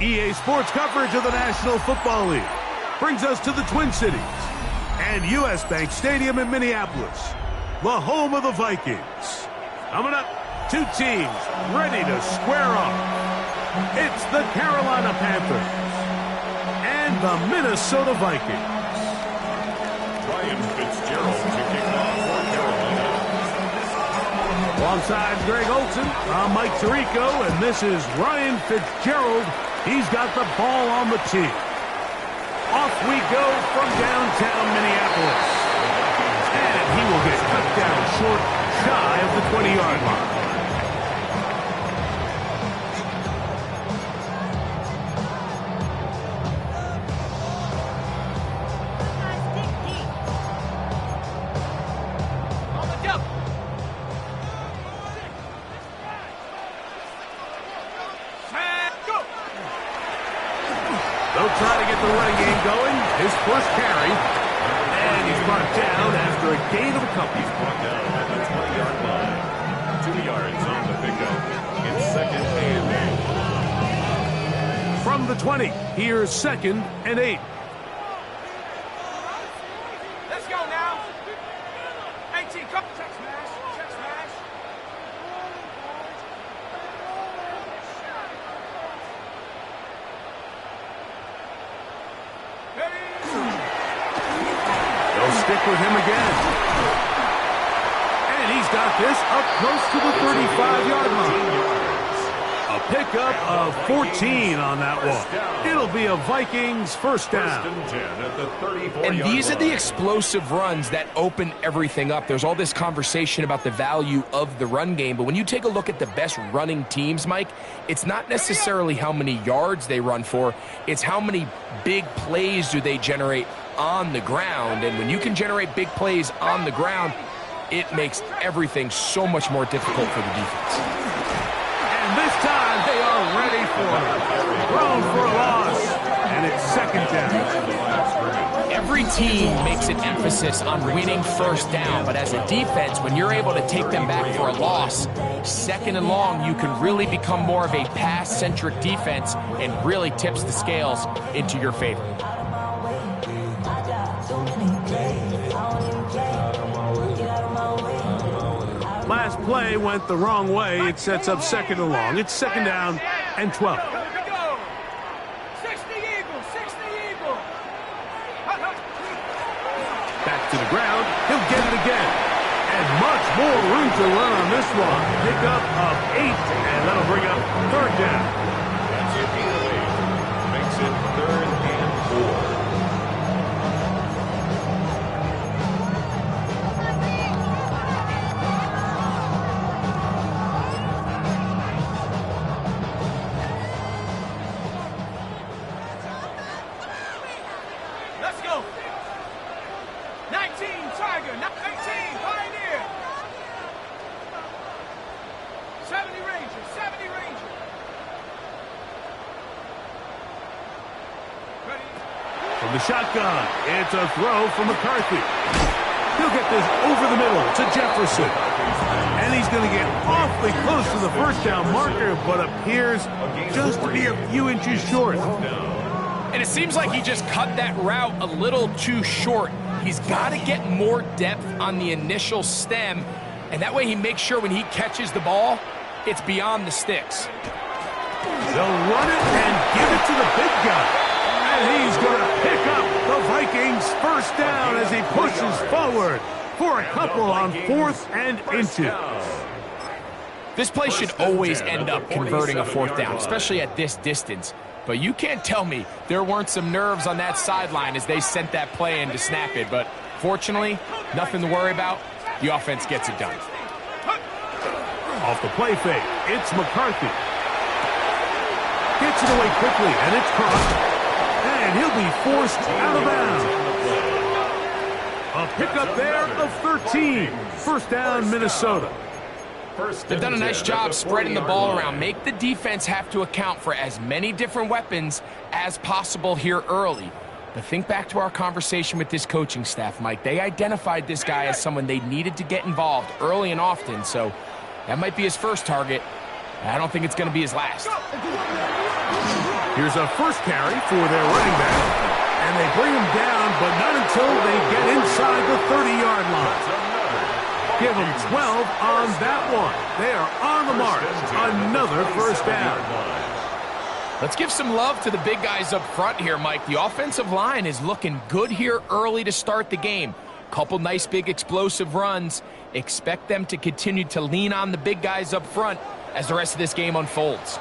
EA Sports coverage of the National Football League brings us to the Twin Cities and U.S. Bank Stadium in Minneapolis, the home of the Vikings. Coming up, two teams ready to square off. It's the Carolina Panthers and the Minnesota Vikings. Ryan Fitzgerald to kick off for Carolina. Alongside Greg Olson, I'm Mike Tirico, and this is Ryan Fitzgerald. He's got the ball on the tee. Off we go from downtown Minneapolis. And he will get cut down short, shy of the 20-yard line. They'll try to get the running game going. His first carry. And he's brought down after a gain of a couple. He's brought down at the 20-yard line. 2 yards on the pickup. It's second and 8. From the 20, here's 2nd and 8. Let's go now. 18, come. Check smash. Check smash. They'll stick with him again. And he's got this up close to the 35-yard line. A pickup of 14 on that one. It'll be a Vikings first down. And these are the explosive runs that open everything up. There's all this conversation about the value of the run game, but when you take a look at the best running teams, Mike, it's not necessarily how many yards they run for, it's how many big plays do they generate on the ground. And when you can generate big plays on the ground, it makes everything so much more difficult for the defense. And this time they are ready for it. Thrown for a loss. And it's second down. Every team makes an emphasis on winning first down, but as a defense, when you're able to take them back for a loss, second and long, you can really become more of a pass-centric defense and really tips the scales into your favor. Last play went the wrong way. It sets up second and long. It's second down and 12. Here we go. 60 Eagle, 60 Eagle. Back to the ground. He'll get it again. And much more room to run on this one. Pick up of 8, and that'll bring up third down. That's it, 8. Makes it 3rd and 4. Let's go. 19 Tiger, 18 Pioneer. 70 Ranger, 70 Ranger. Ready? From the shotgun, it's a throw from McCarthy. He'll get this over the middle to Jefferson. And he's going to get awfully close to the first down marker, but appears just to be a few inches short. And it seems like he just cut that route a little too short. He's got to get more depth on the initial stem, and that way he makes sure when he catches the ball, it's beyond the sticks. They'll run it and give it to the big guy. And he's going to pick up the Vikings first down as he pushes forward for a couple on 4th and inches. This play should always end up converting a 4th down, especially at this distance. But you can't tell me there weren't some nerves on that sideline as they sent that play in to snap it. But fortunately, nothing to worry about. The offense gets it done. Off the play fake, it's McCarthy. Gets it away quickly, and it's caught. And he'll be forced out of bounds. A pickup there of 13. First down, Minnesota. They've done a nice job spreading the ball around. Make the defense have to account for as many different weapons as possible here early. But think back to our conversation with this coaching staff, Mike. They identified this guy as someone they needed to get involved early and often, so that might be his first target. I don't think it's going to be his last. Here's a first carry for their running back, and they bring him down, but not until they get inside the 30-yard line. Give them 12 on that one. They are on the mark. Another first down. Let's give some love to the big guys up front here, Mike. The offensive line is looking good here early to start the game. Couple nice big explosive runs. Expect them to continue to lean on the big guys up front as the rest of this game unfolds.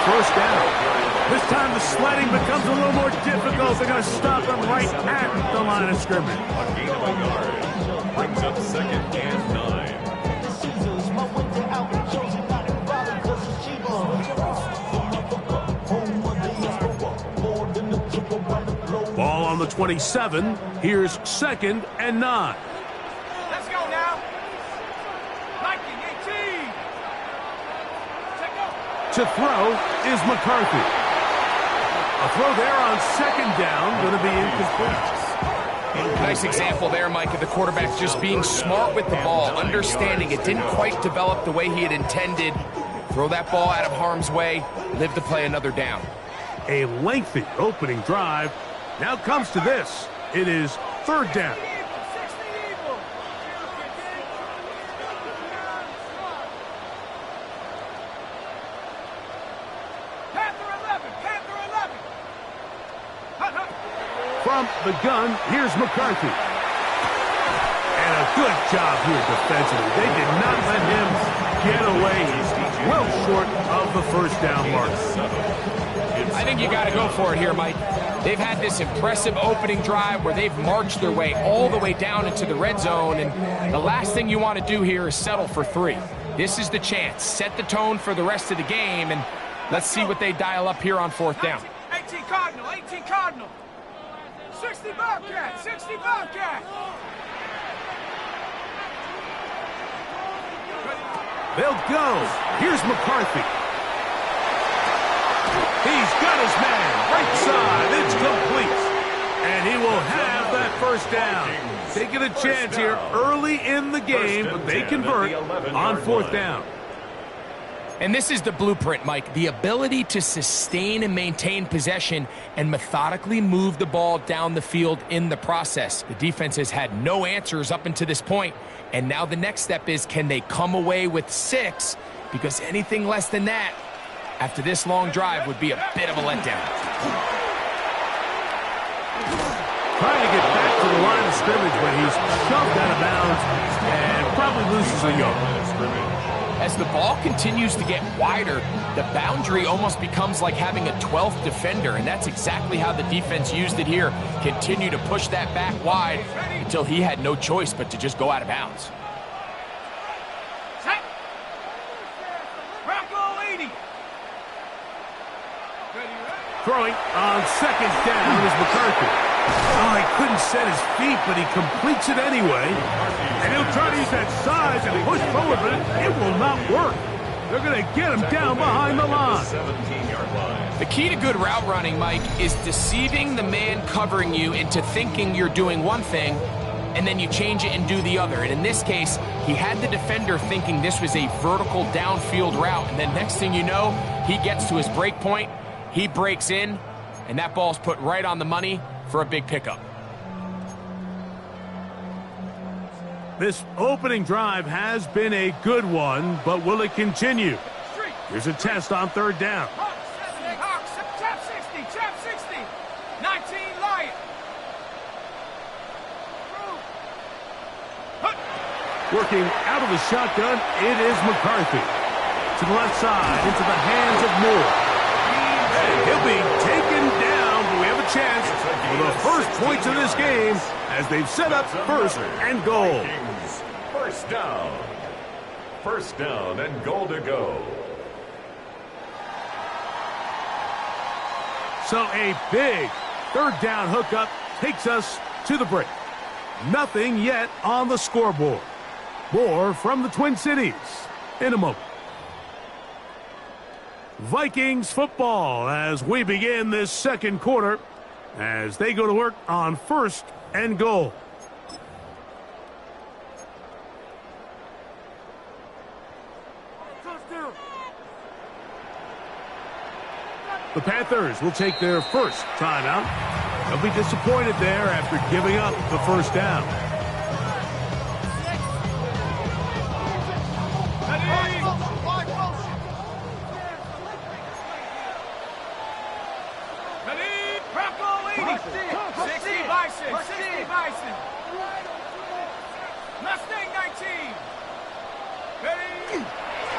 First down. This time the sledding becomes a little more difficult. They're going to stop him right at the line of scrimmage. A gain of a yard. Brings up second and 9. Ball on the 27. Here's second and 9. Let's go now. 19-18. To throw is McCarthy. A throw there on second down, going to be incomplete. Nice example there, Mike, of the quarterback just being smart with the ball, understanding it didn't quite develop the way he had intended. Throw that ball out of harm's way, live to play another down. A lengthy opening drive. Now comes to this. It is third down. From the gun, here's McCarthy. And a good job here defensively. They did not let him get away. He's well short of the first down mark. I think you got to go for it here, Mike. They've had this impressive opening drive where they've marched their way all the way down into the red zone, and the last thing you want to do here is settle for 3. This is the chance. Set the tone for the rest of the game, and let's see what they dial up here on fourth down. 18 Cardinal, 18 Cardinal. 60 Bobcat, 60 Bobcat. They'll go. Here's McCarthy. He's got his man right side. It's complete. And he will have that first down. Taking a chance here early in the game, but they convert on fourth down. And this is the blueprint, Mike. The ability to sustain and maintain possession and methodically move the ball down the field in the process. The defense has had no answers up until this point, and now the next step is, can they come away with 6? Because anything less than that, after this long drive, would be a bit of a letdown. Trying to get back to the line of scrimmage, but he's shoved out of bounds and probably loses a yard. As the ball continues to get wider, the boundary almost becomes like having a 12th defender, and that's exactly how the defense used it here. Continue to push that back wide until he had no choice but to just go out of bounds. Set. Rocco 80. Throwing on second down is McCarthy. Oh, he couldn't set his feet, but he completes it anyway. And he'll try to use that size and push forward, but it will not work. They're going to get him down behind the line. 17-yard line. The key to good route running, Mike, is deceiving the man covering you into thinking you're doing one thing, and then you change it and do the other. And in this case, he had the defender thinking this was a vertical downfield route, and then next thing you know, he gets to his break point, he breaks in, and that ball's put right on the money for a big pickup. This opening drive has been a good one, but will it continue? Here's a test on third down. Chap 60. 19 Lion. Working out of the shotgun, it is McCarthy. To the left side, into the hands of Moore. And he'll be taken down, but we have a chance for the first points of this game as they've set up first and goal. First down. first down and goal to go. So a big third down hookup takes us to the break. Nothing yet on the scoreboard. More from the Twin Cities in a moment. Vikings football as we begin this second quarter as they go to work on first and goal. The Panthers will take their first timeout. They'll be disappointed there after giving up the first down.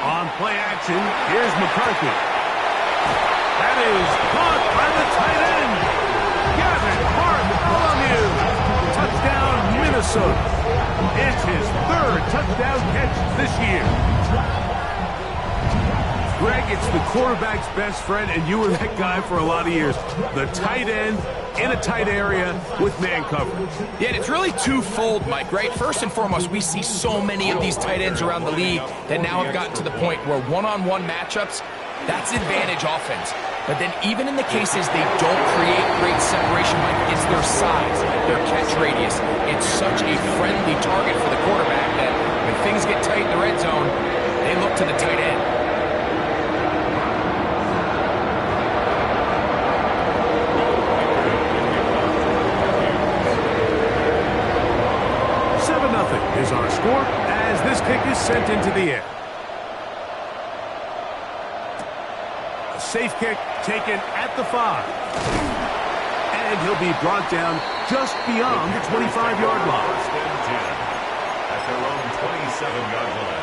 On play action, here's McCarthy. That is caught by the tight end. Gavin Bartholomew. Touchdown, Minnesota. It's his third touchdown catch this year. Greg, it's the quarterback's best friend, and you were that guy for a lot of years. The tight end in a tight area with man coverage. Yeah, and it's really twofold, Mike, right? First and foremost, we see so many of these tight ends around the league that now have gotten to the point where one-on-one matchups, that's advantage offense. But then even in the cases they don't create great separation, Mike, it's their size, their catch radius. It's such a friendly target for the quarterback that when things get tight in the red zone, they look to the tight end. 7-0 is our score as this kick is sent into the air. A safe kick taken at the 5. And he'll be brought down just beyond the 25-yard line. First and 10 at their own 27-yard line.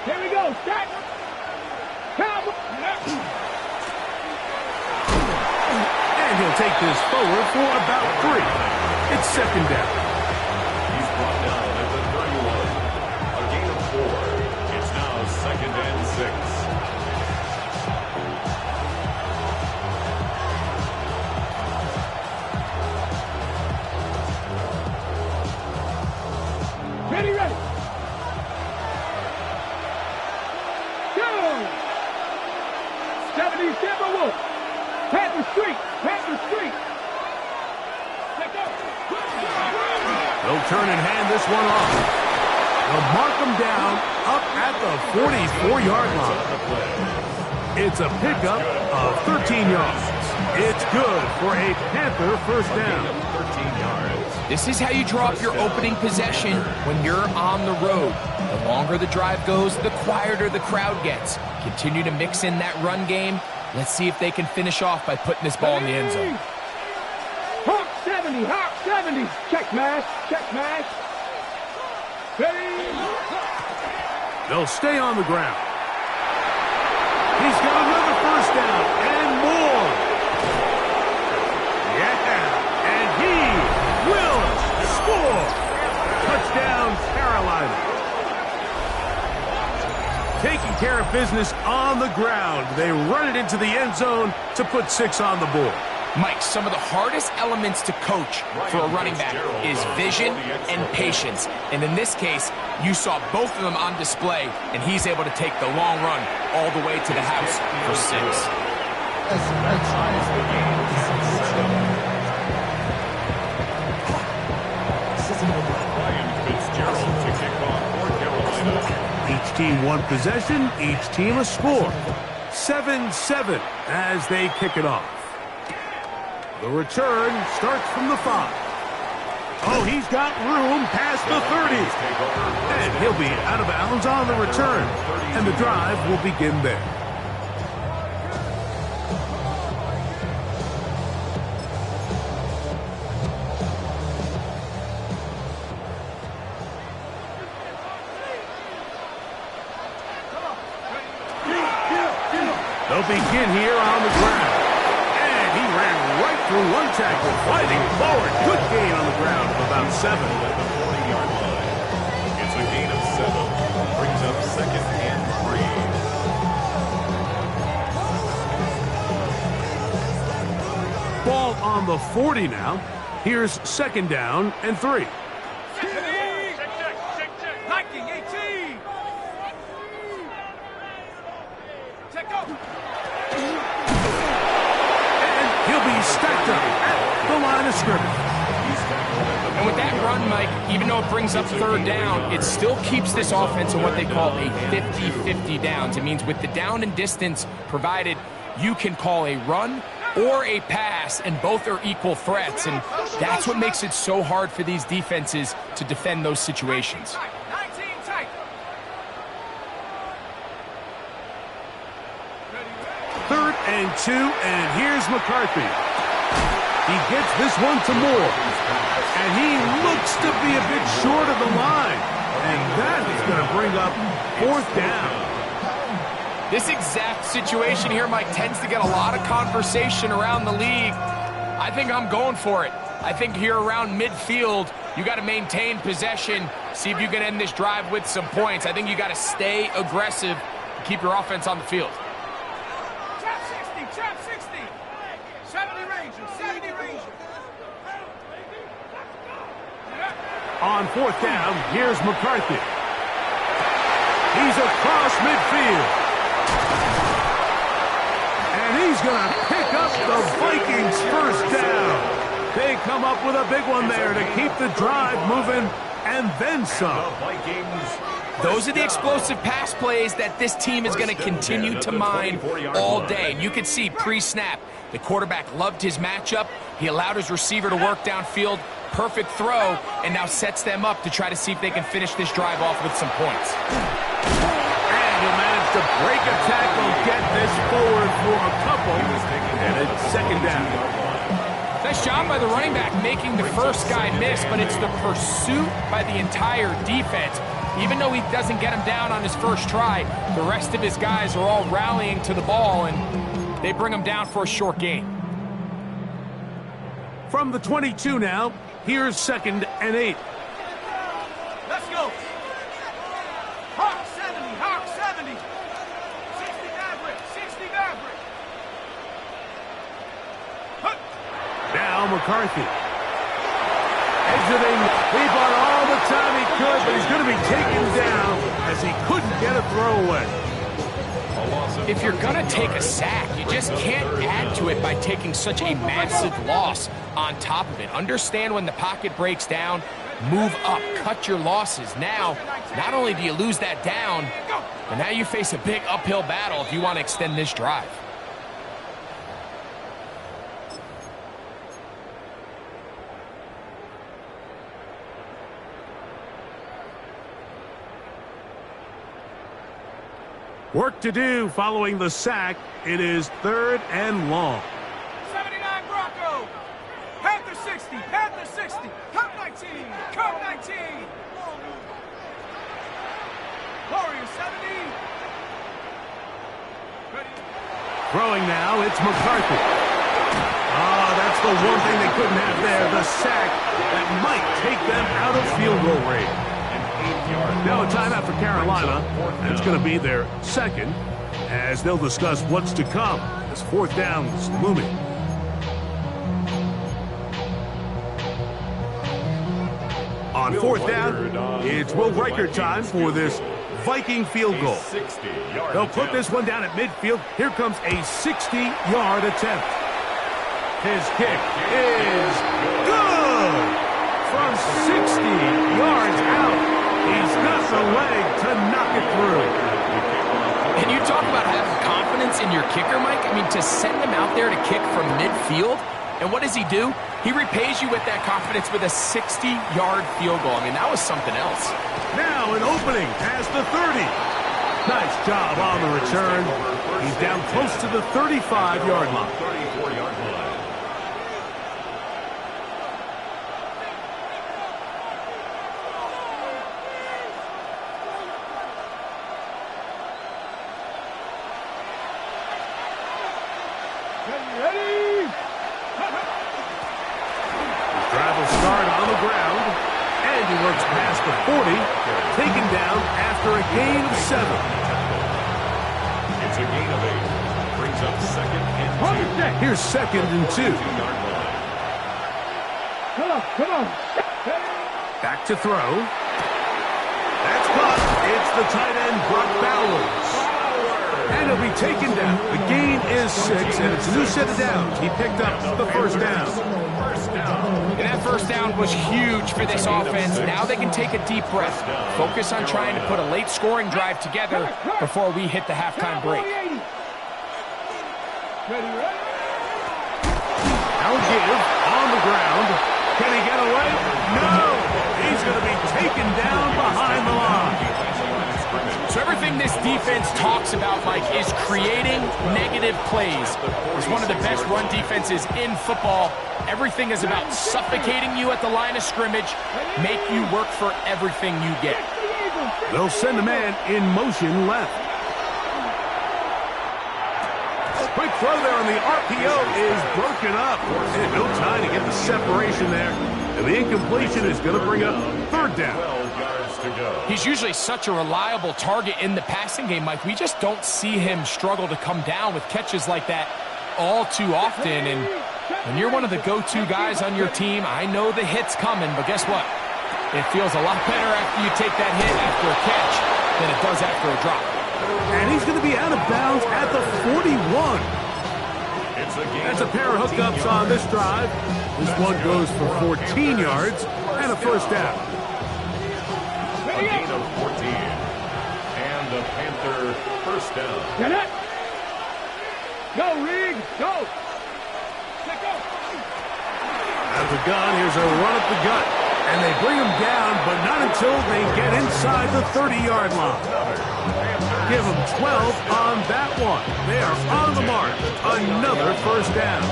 Here we go, start. And he'll take this forward for about 3. It's second down. He's brought down at the 31. A gain of 4. It's now second and 6. Ready, ready. Go! 70 Timberwolves. Panther Street. Panther Street. They'll turn and hand this one off. They'll mark them down up at the 44-yard line. It's a pickup of 13 yards. It's good for a Panther first down. 13 yards. This is how you draw up your opening possession when you're on the road. The longer the drive goes, the quieter the crowd gets. Continue to mix in that run game. Let's see if they can finish off by putting this ball in the end zone. Hawk 70, Hawk 70. Check mash, Ready. They'll stay on the ground. He's got another first down and more. Yeah, and he will score. Touchdown, Carolina. Taking care of business on the ground. They run it into the end zone to put 6 on the board. Mike, some of the hardest elements to coach for a running back is vision and patience. And in this case, you saw both of them on display, and he's able to take the long run all the way to the house for 6. Ryan Fitzgerald to kick off for Carolina. Each team one possession, each team a score. 7-7 as they kick it off. The return starts from the 5. Oh, he's got room past the 30. And he'll be out of bounds on the return. And the drive will begin there. They'll begin here on the ground. And he ran right through one tackle, fighting forward. Good gain on the ground of about 7. At the 40-yard line. It's a gain of 7. Brings up 2nd and 3. Ball on the 40 now. Here's 2nd down and 3. Viking 18. Check out. And he'll be stacked up at the line of scrimmage. And with that run, Mike, even though it brings up 3rd down, it still keeps this offense in what they call a 50-50 downs. It means with the down and distance provided, you can call a run or a pass, and both are equal threats. And that's what makes it so hard for these defenses to defend those situations. 19 tight. 3rd and 2, and here's McCarthy. He gets this one to Moore, and he looks to be a bit short of the line, and that is going to bring up 4th down. This exact situation here, Mike, tends to get a lot of conversation around the league. I think I'm going for it. I think here around midfield, you got to maintain possession, see if you can end this drive with some points. I think you got to stay aggressive and keep your offense on the field. Trap 60. 70 Rangers. On 4th down, here's McCarthy. He's across midfield. And he's going to pick up the Vikings' 1st down. They come up with a big one there to keep the drive moving, and then some. Those are the explosive pass plays that this team is going to continue to mine all day. And you can see pre-snap, the quarterback loved his matchup. He allowed his receiver to work downfield. Perfect throw, and now sets them up to try to see if they can finish this drive off with some points. And he'll manage to break a tackle, get this forward for a couple, and it's 2nd down. Nice job by the running back making the first guy miss, but it's the pursuit by the entire defense. Even though he doesn't get him down on his first try, the rest of his guys are all rallying to the ball, and they bring him down for a short gain. From the 22 now, here's 2nd and 8. Let's go. Hawk 70. 60 Maverick. Now McCarthy. Exiting. He bought all the time he could, but he's going to be taken down as he couldn't get a throwaway. If you're going to take a sack, you just can't add to it by taking such a massive loss on top of it. Understand when the pocket breaks down, move up, cut your losses. Now, not only do you lose that down, but now you face a big uphill battle if you want to extend this drive. Work to do following the sack. It is 3rd and long. 79 Bronco. Panther 60. Cup 19. Warrior 70. Ready. Throwing now, it's McCarthy. That's the one thing they couldn't have there, the sack that might take them out of field goal range. Now a timeout for Carolina, and it's going to be their 2nd, as they'll discuss what's to come as 4th down is looming. On 4th down, it's Will Reichert time for this Viking field goal. They'll put this one down at midfield. Here comes a 60-yard attempt. His kick is good! From 60 yards out. He's got the leg to knock it through. And you talk about having confidence in your kicker, Mike. I mean, to send him out there to kick from midfield, and what does he do? He repays you with that confidence with a 60-yard field goal. I mean, that was something else. Now an opening past the 30. Nice job on the return. He's down close to the 35-yard line. 34-yard line. Ready? Drive will start on the ground, and he works past the 40, taken down after a gain of 7. It's a gain of 8. Brings up second and 2. Here's second and 2. 2-yard line. Come on. Back to throw. That's caught. It's the tight end, Brock Bowers. And he'll be taken down. The gain is 6, and it's a new set of downs. He picked up the first down. And that first down was huge for this offense. Now they can take a deep breath. Focus on trying to put a late scoring drive together before we hit the halftime break. Now give on the ground. Can he get away? No! He's going to be taken down behind the line. So everything this defense talks about, Mike, is creating negative plays. It's one of the best run defenses in football. Everything is about suffocating you at the line of scrimmage, make you work for everything you get. They'll send a man in motion left. Quick throw there on the RPO is broken up. And no time to get the separation there. And the incompletion is going to bring up third down. 12 yards to go. He's usually such a reliable target in the passing game, Mike. We just don't see him struggle to come down with catches like that all too often. And when you're one of the go-to guys on your team, I know the hit's coming, but guess what? It feels a lot better after you take that hit after a catch than it does after a drop. And he's going to be out of bounds at the 41. That's a pair of hookups on this drive. This one goes for 14 yards and a first down. A gain of 14. And the Panther first down. Get it. Go, Reed. Go. Out of the gun, here's a run up the gut. And they bring him down, but not until they get inside the 30-yard line. Give them 12 on that one. They are on the mark. Another first down.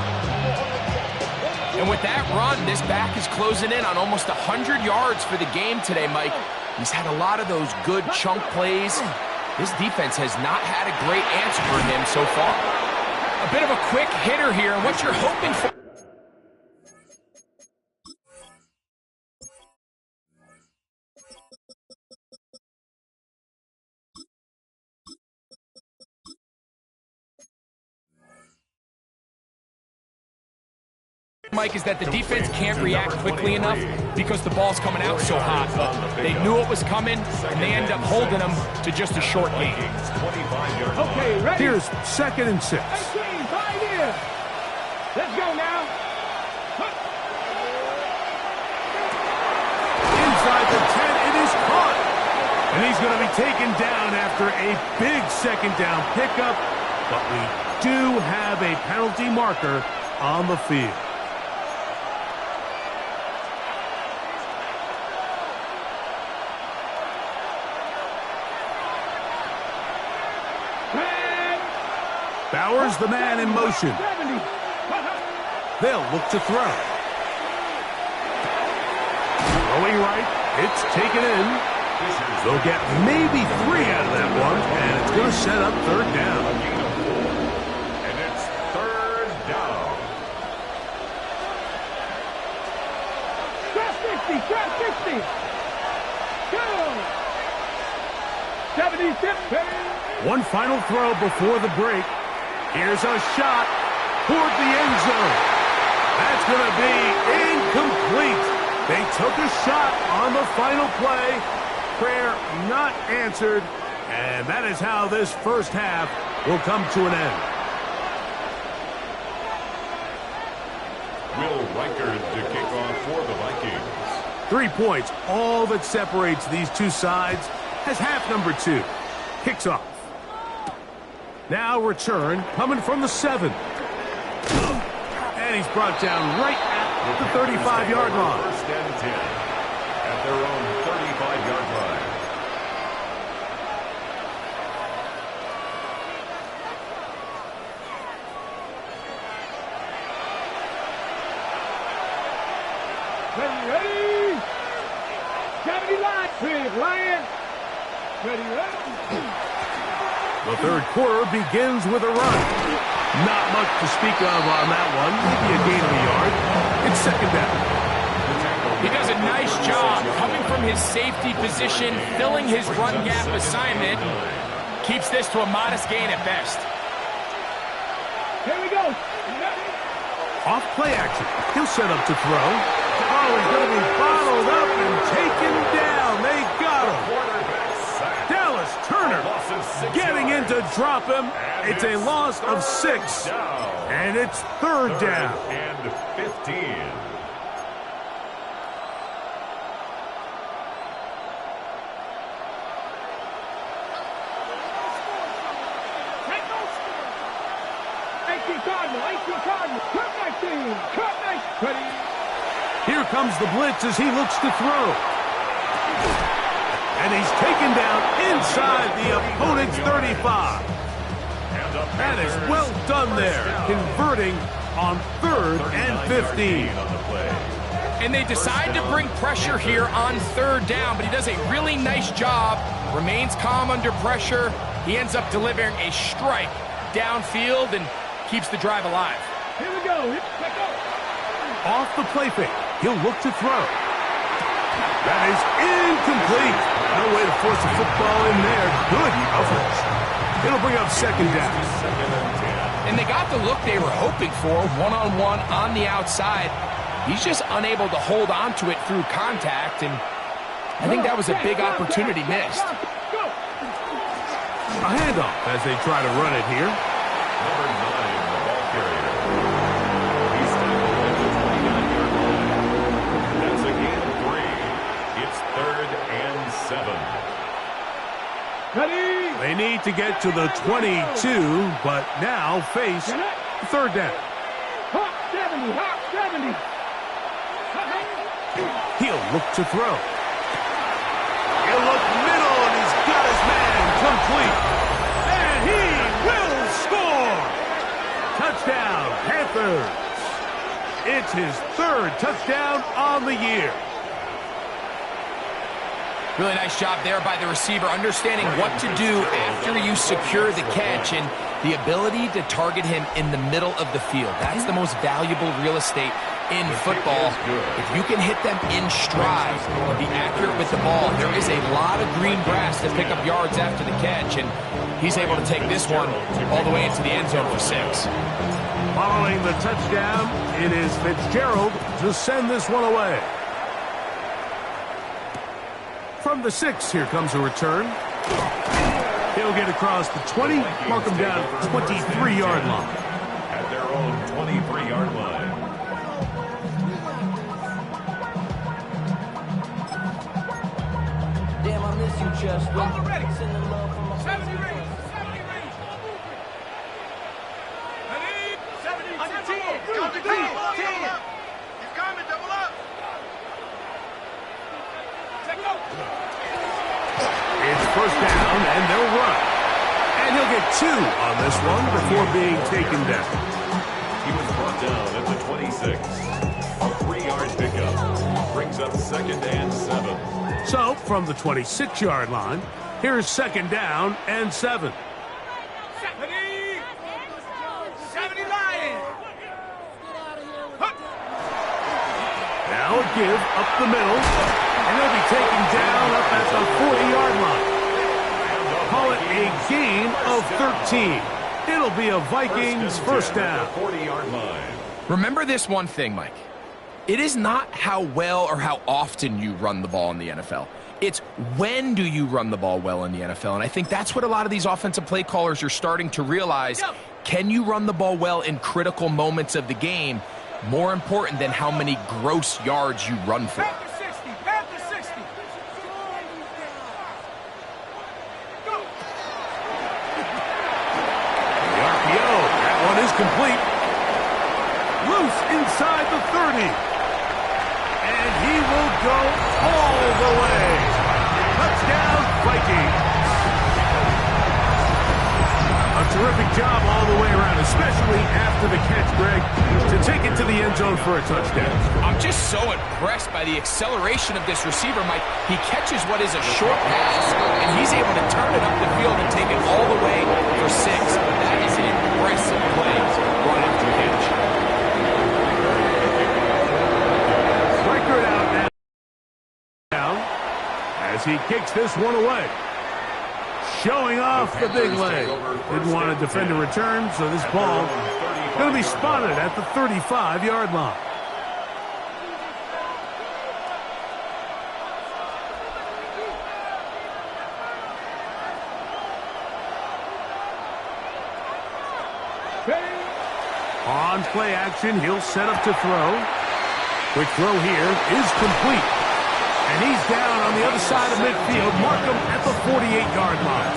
And with that run, this back is closing in on almost 100 yards for the game today, Mike. He's had a lot of those good chunk plays. This defense has not had a great answer for him so far. A bit of a quick hitter here, and what you're hoping for. Mike, is that the defense can't react quickly enough because the ball's coming out so hot. But they knew it was coming, and they end up holding them to just a short gain. Okay, ready? Here's second and 6. Let's go now. Inside the 10, it is caught. And he's going to be taken down after a big second down pickup. But we do have a penalty marker on the field. Bowers, the man in motion. They'll look to throw. Throwing right. It's taken in. They'll get maybe 3 out of that one, and it's going to set up third down. And it's third down. Drop 60. Go. 76. One final throw before the break. Here's a shot toward the end zone. That's going to be incomplete. They took a shot on the final play. Prayer not answered. And that is how this first half will come to an end. Will Reichard to kick off for the Vikings. 3 points, all that separates these two sides, as half number 2 kicks off. Now return coming from the 7. And he's brought down right at the 35-yard line. First and 10 at their own 35-yard line. Ready? 70 line. Big Lion. Ready? The third quarter begins with a run. Not much to speak of on that one. Maybe a gain of a yard. It's second down. He does a nice job coming from his safety position, filling his run gap assignment. Keeps this to a modest gain at best. Here we go. Off play action. He'll set up to throw. Oh, he's going to be bottled up and taken down. They got him. Dallas Turner getting in to drop him. It's a loss of 6. And it's third down. And 15. Here comes the blitz as he looks to throw. And he's taken down inside the opponent's 35. That is well done there, converting on 3rd and 15. And they decide to bring pressure here on 3rd down, but he does a really nice job, remains calm under pressure. He ends up delivering a strike downfield and keeps the drive alive. Here we go. Off the play fake. He'll look to throw. That is incomplete. No way to force a football in there. Good coverage. It'll bring up second down. And they got the look they were hoping for, one-on-one on the outside. He's just unable to hold on to it through contact, and I think that was a big opportunity missed. A handoff as they try to run it here. Number 9, the ball carrier. He's tackled at the 29-yard line. That's a gain of 3. It's 3rd and 7. Ready? They need to get to the 22, but now face third down. Hot 70, hot 70. He'll look to throw. He'll look middle, and he's got his man complete. And he will score! Touchdown, Panthers. It's his 3rd touchdown on the year. Really nice job there by the receiver, understanding what to do after you secure the catch and the ability to target him in the middle of the field. That's the most valuable real estate in football. If you can hit them in stride and be accurate with the ball, there is a lot of green grass to pick up yards after the catch, and he's able to take this one all the way into the end zone for 6. Following the touchdown, it is Fitzgerald to send this one away. From the 6, here comes a return. He'll get across the 20, mark him down at the 23-yard line. At their own 23-yard line. Damn, I miss you, Justin. Already. Sending love from my 70 rings. 70 rings. Ready? 70. Under 10. Under 10. 10. He's coming. Double up. Take go. It's first down, and they'll run. And he'll get 2 on this one before being taken down. He was brought down at the 26. A 3-yard pickup. Brings up 2nd and 7. So, from the 26-yard line, here's second down and 7. Ready? 70 Lions. Now a give up the middle, and he'll be taken down up at the 40-yard line. Call it a gain of 13. It'll be a Vikings first down. 40-yard line. Remember this one thing, Mike. It is not how well or how often you run the ball in the NFL. It's when do you run the ball well in the NFL. And I think that's what a lot of these offensive play callers are starting to realize. Can you run the ball well in critical moments of the game? More important than how many gross yards you run for. Panther 60. Panther 60. Go. The RPO, that one is complete. Loose inside the 30. And he will go all the way. Touchdown, Vikings. A terrific job all the way around, especially after the catch, Greg, to take it to the end zone for a touchdown. I'm just so impressed by the acceleration of this receiver, Mike. He catches what is a short pass and he's able to turn it up the field and take it all the way for 6. That is an impressive play run after catch. Record out now as he kicks this one away. Showing off the big leg. Didn't want to defend a return, so this ball going to be spotted at the 35-yard line. On play action, he'll set up to throw. Quick throw here is complete. And he's down on the other side of midfield. Mark him at the 48-yard line.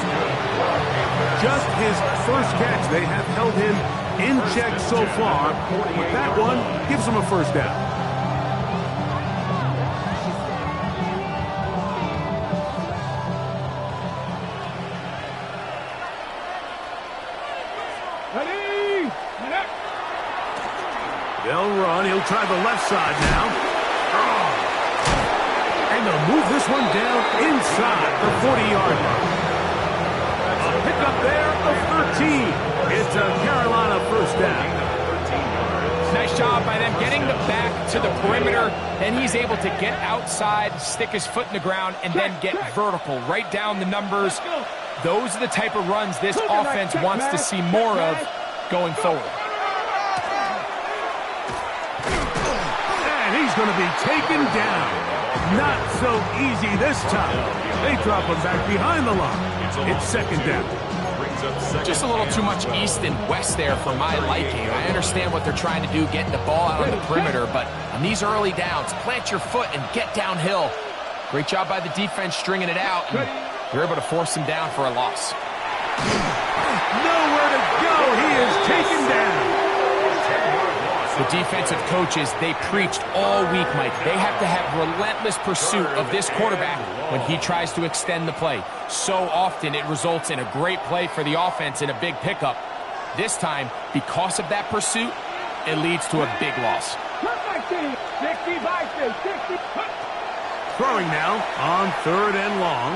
Just his first catch. They have held him in check so far. But that one gives him a first down. They'll run. He'll try the left side now. And they'll move this one down inside the 40-yard line. A pickup there of 13. It's a Carolina first down. Nice job by them getting the back to the perimeter. Then he's able to get outside, stick his foot in the ground, and then get vertical. Right down the numbers. Those are the type of runs this offense wants to see more of going forward. And he's going to be taken down. Not so easy this time. They drop him back behind the line. It's second down. Just a little too much east and west there for my liking. I understand what they're trying to do, getting the ball out on the perimeter, but on these early downs, plant your foot and get downhill. Great job by the defense stringing it out, and you're able to force him down for a loss. Nowhere to go. He is taken down. The defensive coaches, they preached all week, Mike. They have to have relentless pursuit of this quarterback when he tries to extend the play. So often it results in a great play for the offense and a big pickup. This time, because of that pursuit, it leads to a big loss. Throwing now on third and long.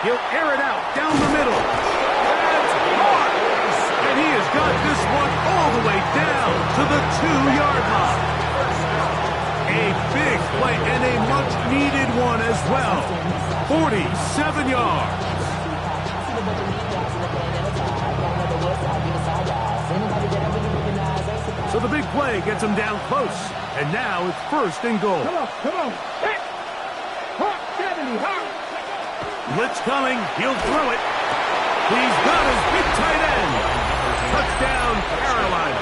He'll air it out down the middle. That's caught. And he has got this one all the way down to the 2-yard line. A big play and a much-needed one as well. 47 yards. So the big play gets him down close. And now it's first and goal. Come on. Hit. Hawk 70, Hawk. Blitz coming. He'll throw it. He's got his big tight end. Touchdown, Carolina.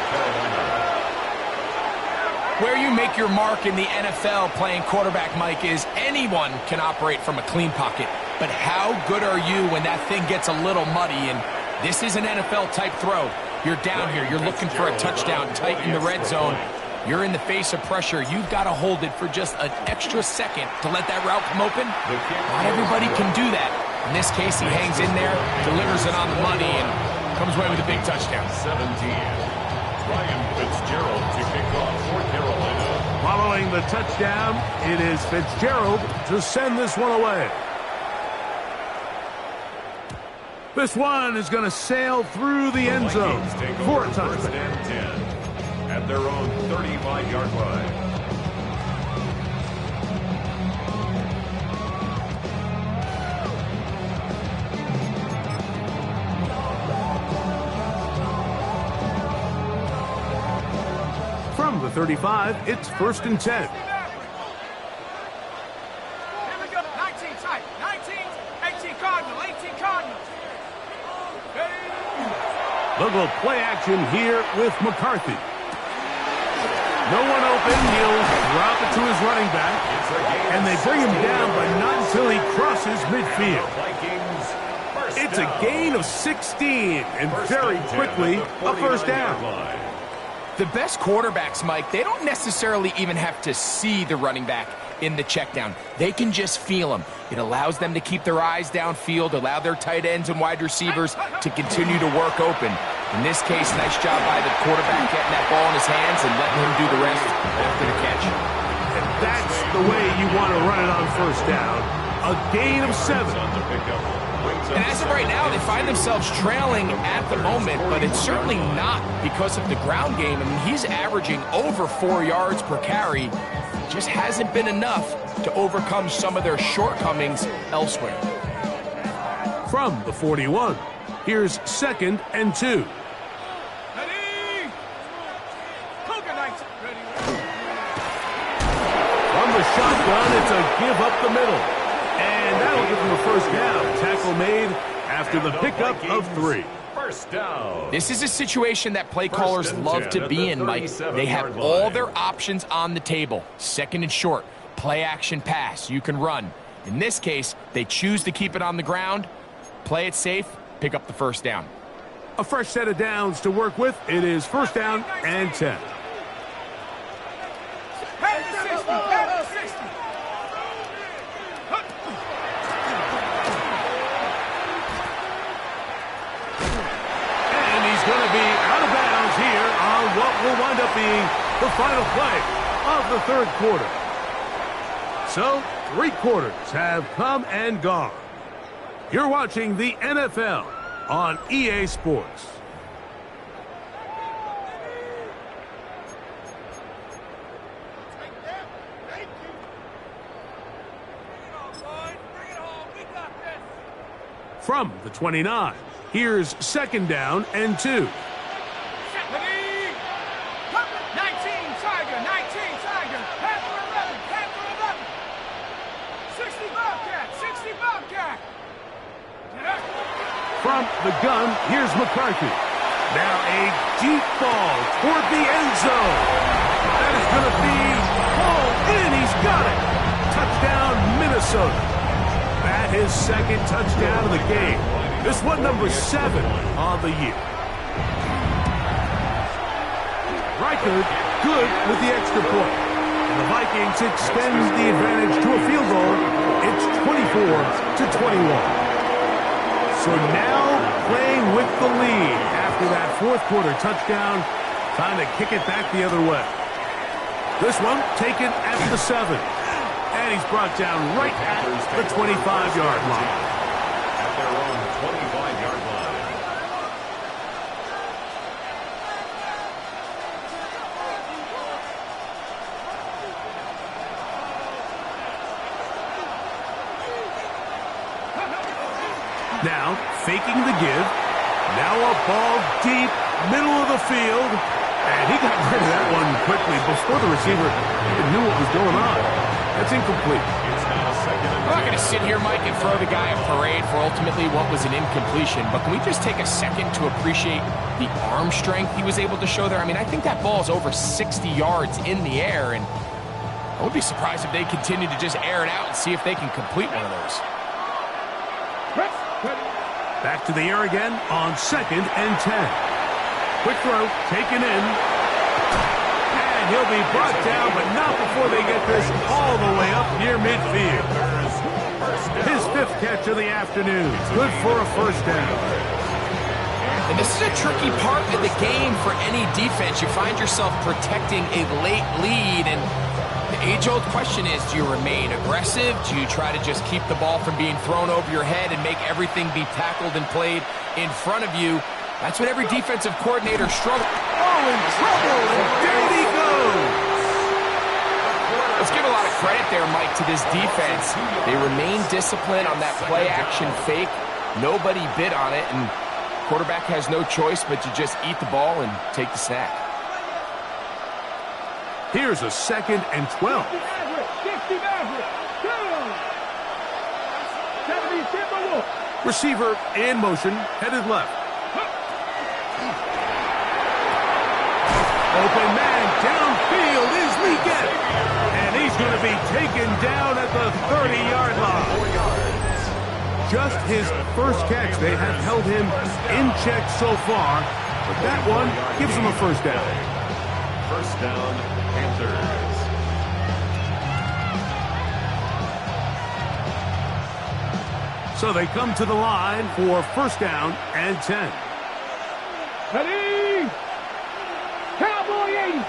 Where you make your mark in the NFL playing quarterback, Mike, is anyone can operate from a clean pocket. But how good are you when that thing gets a little muddy? And this is an NFL-type throw. You're down here. You're looking for a touchdown tight in the red zone. You're in the face of pressure. You've got to hold it for just an extra second to let that route come open. Not everybody can do that. In this case, he hangs in there, delivers it on the money, and comes away with a big touchdown. 17. Ryan Fitzgerald to kick off for Carolina. Following the touchdown, it is Fitzgerald to send this one away. This one is going to sail through the end zone for a touchdown. First and 10 at their own 35-yard line. From the 35, it's first and 10. Here we go. 19 tight. 19. 18 Cardinal. 18 Cardinal. They'll go play action here with McCarthy. No one open. He'll drop it to his running back. And they bring him down, but not until he crosses midfield. It's a gain of 16, and very quickly, a first down. The best quarterbacks, Mike, they don't necessarily even have to see the running back in the check down. They can just feel him. It allows them to keep their eyes downfield, allow their tight ends and wide receivers to continue to work open. In this case, nice job by the quarterback getting that ball in his hands and letting him do the rest after the catch. And that's the way you want to run it on first down. A gain of 7. And as of right now, they find themselves trailing at the moment, but it's certainly not because of the ground game. I mean, he's averaging over 4 yards per carry. Just hasn't been enough to overcome some of their shortcomings elsewhere. From the 41, here's 2nd and 2. Ready? Cougar Knights. Ready. From the shotgun, it's a give up the middle. And that'll give them a first down. Tackle made after the pickup of 3. First down. This is a situation that play callers love to be in, Mike. They have all their options on the table. 2nd and short, play action pass. You can run. In this case, they choose to keep it on the ground, play it safe, pick up the first down. A fresh set of downs to work with. It is first down and 10. Head to 60. Head to 60. And he's going to be out of bounds here on what will wind up being the final play of the 3rd quarter. So, 3 quarters have come and gone. You're watching the NFL on EA Sports. From the 29, here's 2nd down and 2. Ready? 19 Tiger. 19 Tiger. Head for 11. Head for 11. 60 Bobcat. 60 Bobcat. From the gun, here's McCarthy. Now a deep ball toward the end zone. That is going to be hauled in. He's got it. Touchdown, Minnesota. That is 2nd touchdown of the game. This one number 7 on the year. Reichard good with the extra point. And the Vikings extends the advantage to a field goal. It's 24-21. So now playing with the lead after that 4th quarter touchdown. Time to kick it back the other way. This one taken at the 7. And he's brought down right at the 25-yard line. At their own 25-yard line. Now, faking the give. Now a ball deep, middle of the field. And he got rid of that one quickly before the receiver even knew what was going on. That's incomplete. It's now 2nd and 2. I'm not going to sit here, Mike, and throw the guy a parade for ultimately what was an incompletion, but can we just take a second to appreciate the arm strength he was able to show there? I mean, I think that ball is over 60 yards in the air, and I would be surprised if they continue to just air it out and see if they can complete one of those. Back to the air again on 2nd and 10. Quick throw, taken in. And he'll be brought down, but not before they get this all the way up near midfield. His 5th catch of the afternoon. Good for a first down. And this is a tricky part of the game for any defense. You find yourself protecting a late lead, and the age-old question is, do you remain aggressive? Do you try to just keep the ball from being thrown over your head and make everything be tackled and played in front of you? That's what every defensive coordinator struggles. Oh, in trouble, and down he goes. Let's give a lot of credit there, Mike, to this defense. They remain disciplined on that play-action fake. Nobody bit on it, and quarterback has no choice but to just eat the ball and take the sack. Here's a 2nd and 12. Receiver in motion, headed left. Open man downfield is Leggett. And he's going to be taken down at the 30-yard line. Just his first catch. They have held him in check so far, but that one gives him a first down. First down, Panthers. So they come to the line for first down and 10. Ready? Cowboy 80.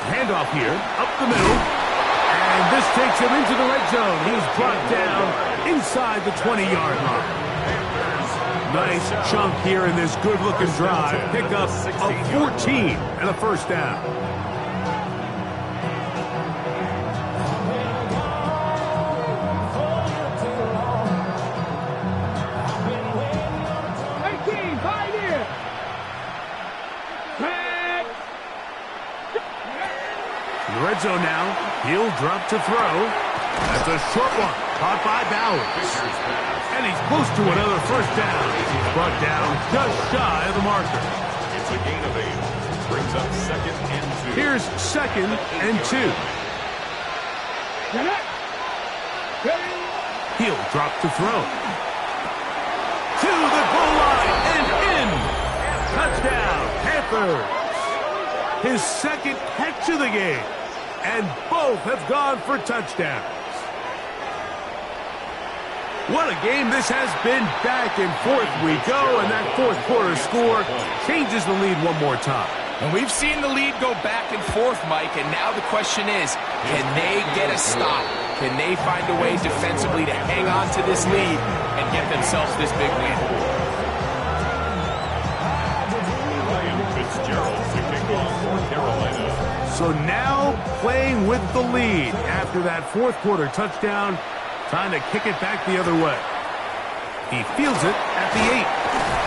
Handoff here, up the middle, and And this takes him into the red zone. He's brought down inside the 20-yard line. Nice chunk here in this good-looking drive. Pick up of 14 and a first down. In the red zone now, he'll drop to throw. That's a short one, caught by Bowers. And he's close to another first down. He's brought down just shy of the marker. It's a gain of 8. Brings up 2nd and 2. Here's 2nd and 2. He'll drop to throw. To the goal line and in. Touchdown, Panthers. His 2nd catch of the game. And both have gone for touchdowns. What a game this has been. Back and forth we go, and that fourth quarter score changes the lead one more time. And we've seen the lead go back and forth, Mike, and now the question is, can they get a stop? Can they find a way defensively to hang on to this lead and get themselves this big win? Ryan Fitzgerald to kick off for Carolina. So now playing with the lead after that fourth quarter touchdown, trying to kick it back the other way. He fields it at the 8.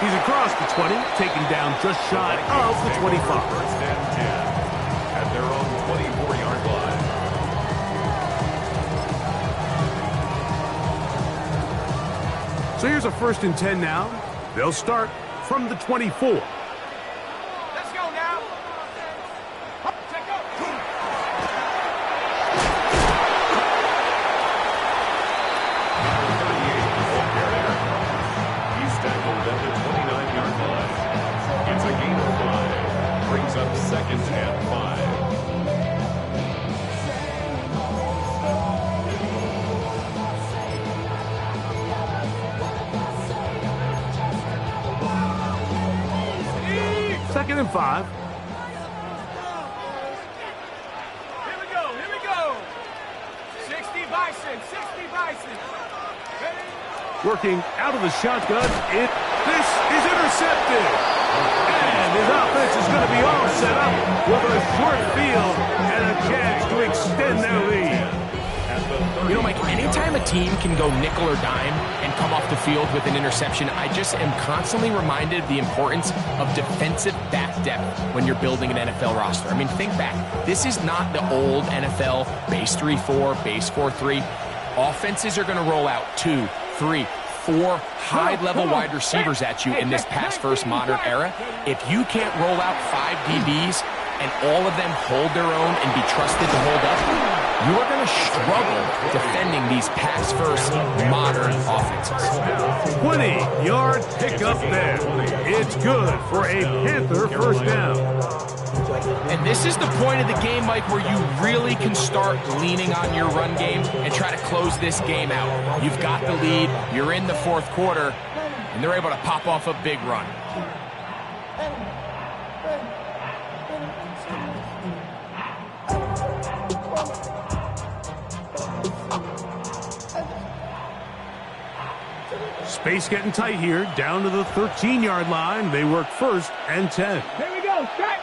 He's across the 20, taken down just shy of the 25. First and 10 at their own 24-yard line. So here's a 1st and 10 now. They'll start from the 24. Let's go now. Check go. He's tackled at the 29-yard line. It's a gain of 5. Brings up 2nd and 5. Second and 5. Here we go. 60 Bison, 60 Bison. Ready? Working out of the shotgun. This is intercepted. And his offense is going to be all set up with a short field and a chance to extend their lead. You know, Mike, anytime a team can go nickel or dime and come off the field with an interception, I just am constantly reminded of the importance of defensive back depth when you're building an NFL roster. I mean, think back. This is not the old NFL base 3-4, base 4-3. Offenses are going to roll out 2, 3, 4 high-level wide receivers at you in this pass-first modern era. If you can't roll out 5 DBs and all of them hold their own and be trusted to hold up, you are going to struggle defending these pass-first modern offenses. 20-yard pickup there. It's good for a Panther first down. And this is the point of the game, Mike, where you really can start leaning on your run game and try to close this game out. You've got the lead, you're in the fourth quarter, and they're able to pop off a big run. Space getting tight here, down to the 13-yard line. They work 1st and 10. Here we go. Set.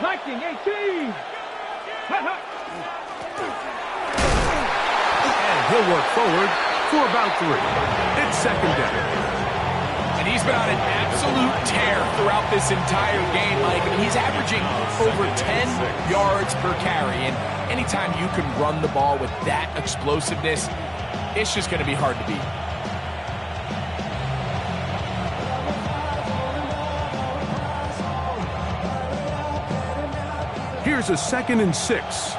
Liking 18. And he'll work forward for about 3. It's 2nd down. And he's been on an absolute tear throughout this entire game, Mike. I mean, he's averaging over 10 yards per carry. And anytime you can run the ball with that explosiveness, it's just going to be hard to beat. Here's a 2nd and 6.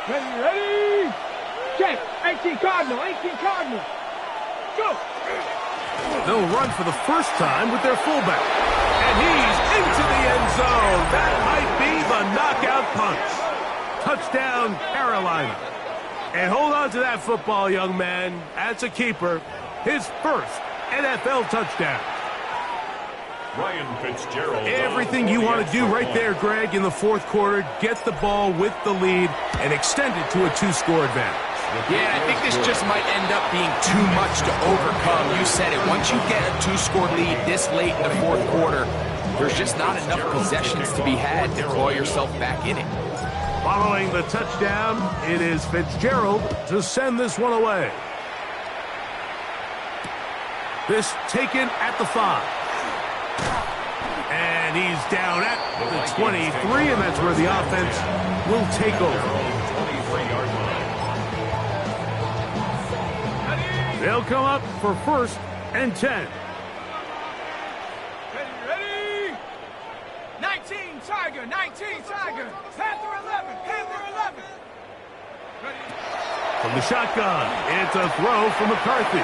Ready? Check. 18 Cardinal. Go. They'll run for the first time with their fullback. And he's into the end zone. That might be the knockout punch. Touchdown, Carolina. And hold on to that football, young man. That's a keeper. His first NFL touchdown. Ryan Fitzgerald. Everything you want to do right there, Greg, in the fourth quarter. Get the ball with the lead and extend it to a 2-score advantage. Yeah, I think this just might end up being too much to overcome. You said it. Once you get a 2-score lead this late in the fourth quarter, there's just not enough possessions to be had to claw yourself back in it. Following the touchdown, it is Fitzgerald to send this one away. This taken at the 5. And he's down at the 23, and that's where the offense will take over. 23-yard line. They'll come up for 1st and 10. Ready? 19 Tiger, 19 Tiger. Panther 11, Panther 11. Ready? From the shotgun, it's a throw from McCarthy.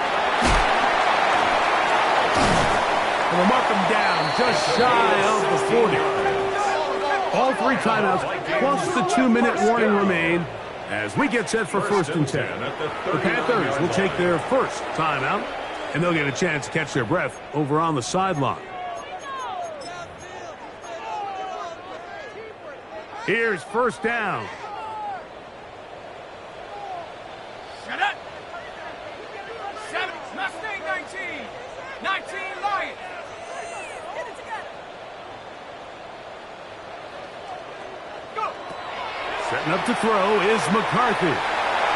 And we'll mark him down just shy of the 40. All 3 timeouts plus the 2-minute warning remain as we get set for 1st and 10. The Panthers will take their first timeout, and they'll get a chance to catch their breath over on the sideline. Here's 1st down. Shut up. 7, Mustang 19. 19 Lions. Go. Setting up to throw is McCarthy.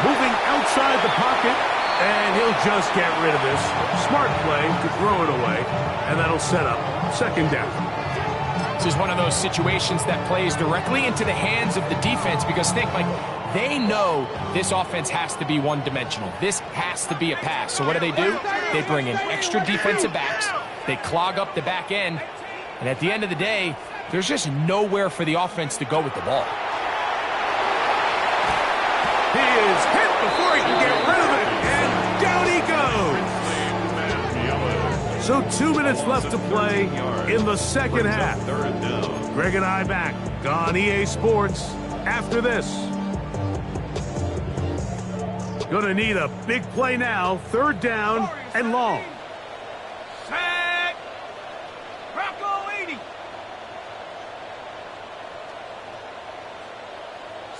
Moving outside the pocket, and he'll just get rid of this. Smart play to throw it away, and that'll set up 2nd down. This is one of those situations that plays directly into the hands of the defense because think, like, they know this offense has to be one-dimensional. This has to be a pass. So what do? They bring in extra defensive backs. They clog up the back end. And at the end of the day, there's just nowhere for the offense to go with the ball. He is hit before he can get rid of it, and down he goes. So 2 minutes left to play in the 2nd half. Greg and I back on EA Sports after this. Gonna need a big play now. 3rd down and long. Set. Bronco 80.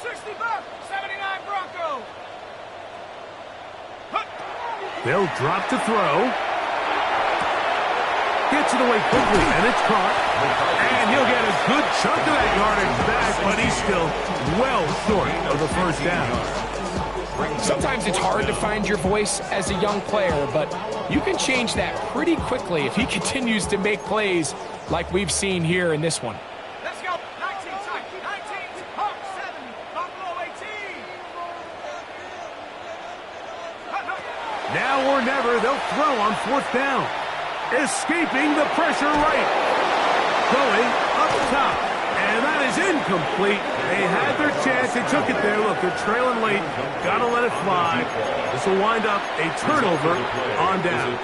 65, 79 Bronco. They'll drop to throw. Gets it away quickly, and it's caught. And he'll get a good chunk of that yardage back, but he's still well short of the 1st down. Sometimes it's hard to find your voice as a young player, but you can change that pretty quickly if he continues to make plays like we've seen here in this one. Let's go. 19 tight. 19 Hawk 70. Buffalo 18. Now or never, they'll throw on 4th down. Escaping the pressure right. Going up top. And that is incomplete. They had their chance. They took it there. Look, they're trailing late. Got to let it fly. This will wind up a turnover on downs.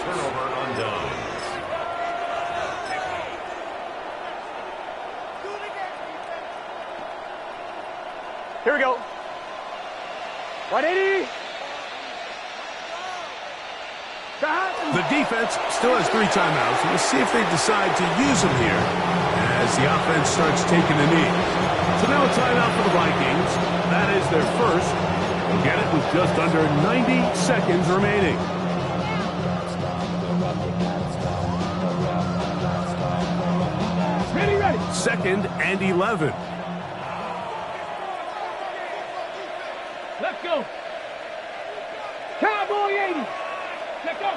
Here we go. 180. The defense still has 3 timeouts. We'll see if they decide to use them here as the offense starts taking a knee. So now a timeout for the Vikings. That is their first. They'll get it with just under 90 seconds remaining. Ready. 2nd and 11. Let's go. Cowboy 80. Let's go.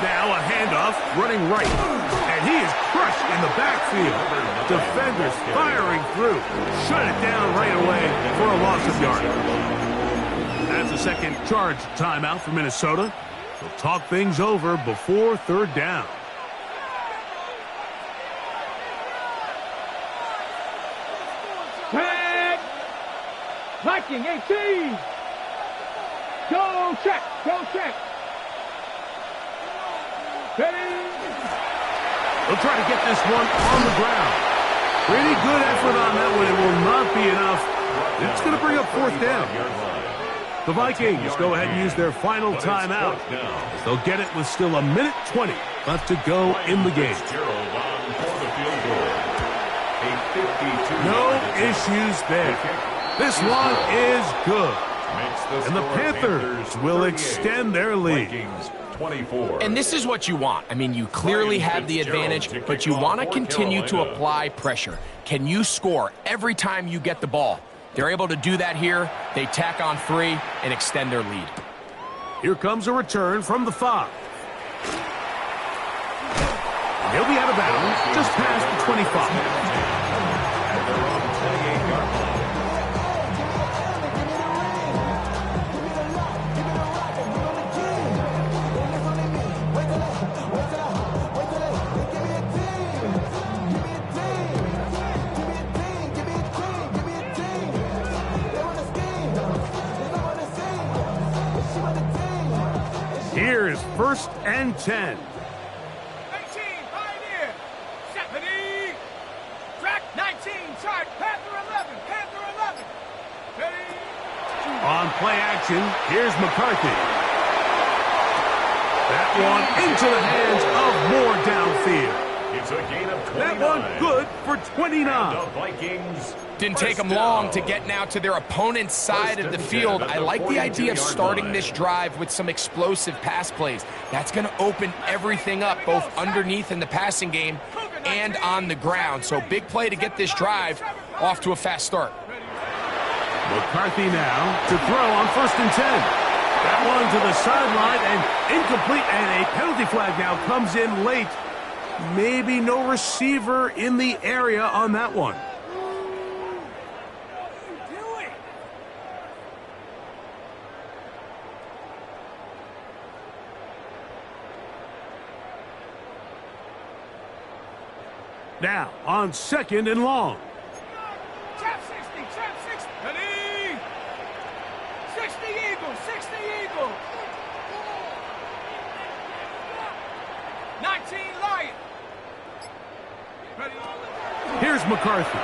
Now a handoff running right. And he is crushed in the backfield. Defenders firing through. Shut it down right away for a loss of yardage. That's a 2nd charge timeout for Minnesota. They'll talk things over before 3rd down. Tag. Viking 18. Go check. Go check. Ready. They'll try to get this one on the ground. Pretty good effort on that one. It will not be enough. It's going to bring up 4th down. The Vikings go ahead and use their final timeout. They'll get it with still 1:20 left to go in the game. No issues there. This one is good. And the Panthers will extend their lead. 24. And this is what you want. I mean, you clearly have the advantage, but you want to continue to apply pressure. Can you score every time you get the ball? They're able to do that here. They tack on 3 and extend their lead. Here comes a return from the 5. He'll be out of bounds just past the 25. At their own 28-yard line. Here's 1st and 10. 18, Pioneer. 70. Track 19, charge. Panther 11. Panther 11. Ready. On play action, here's McCarthy. That one into the hands of Moore downfield. It's a gain of 29. That one good for 29. The Vikings. Didn't take them long to get now to their opponent's side of the field. I like the idea of starting this drive with some explosive pass plays. That's going to open everything up, both underneath in the passing game and on the ground. So big play to get this drive off to a fast start. McCarthy now to throw on 1st and 10. That one to the sideline and incomplete, and a penalty flag now comes in late. Maybe no receiver in the area on that one. Now on 2nd and long. Trap 60. Trap 60. Ready. 60 Eagles. 60 Eagles. 19 Lion. Ready. Here's McCarthy.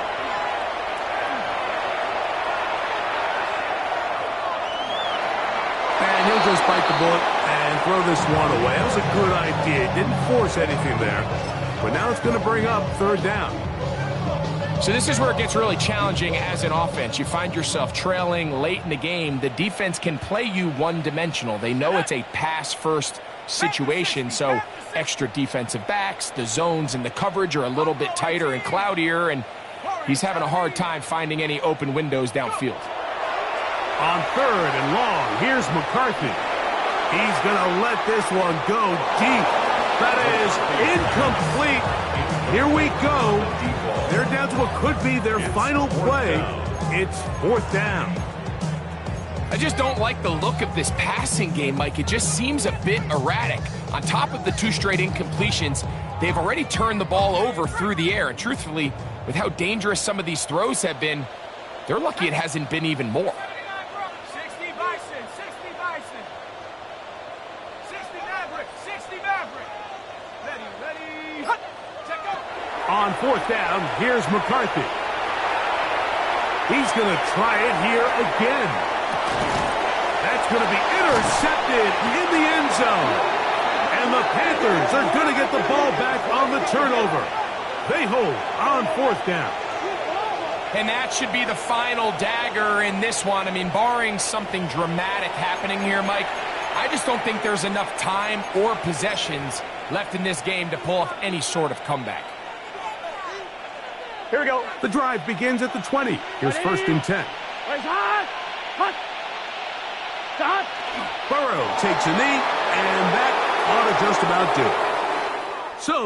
And he'll just bite the bullet and throw this one away. That was a good idea. Didn't force anything there. But now it's going to bring up 3rd down. So this is where it gets really challenging as an offense. You find yourself trailing late in the game. The defense can play you one-dimensional. They know it's a pass-first situation, so extra defensive backs, the zones and the coverage are a little bit tighter and cloudier, and he's having a hard time finding any open windows downfield. On 3rd and long, here's McCarthy. He's going to let this one go deep. That is incomplete. Here we go. They're down to what could be their final play. It's 4th down. I just don't like the look of this passing game, Mike. It just seems a bit erratic. On top of the 2 straight incompletions, they've already turned the ball over through the air. And truthfully, with how dangerous some of these throws have been, they're lucky it hasn't been even more. 60 Bison. 60 Bison. 60 Maverick. 60 Maverick. Ready. Ready. Hut. Check up. On 4th down, here's McCarthy. He's going to try it here again. That's going to be intercepted in the end zone. And the Panthers are going to get the ball back on the turnover. They hold on 4th down. And that should be the final dagger in this one. I mean, barring something dramatic happening here, Mike, I just don't think there's enough time or possessions left in this game to pull off any sort of comeback. Here we go. The drive begins at the 20. Here's 1st and 10. Burrow takes a knee, and that ought to just about do it. So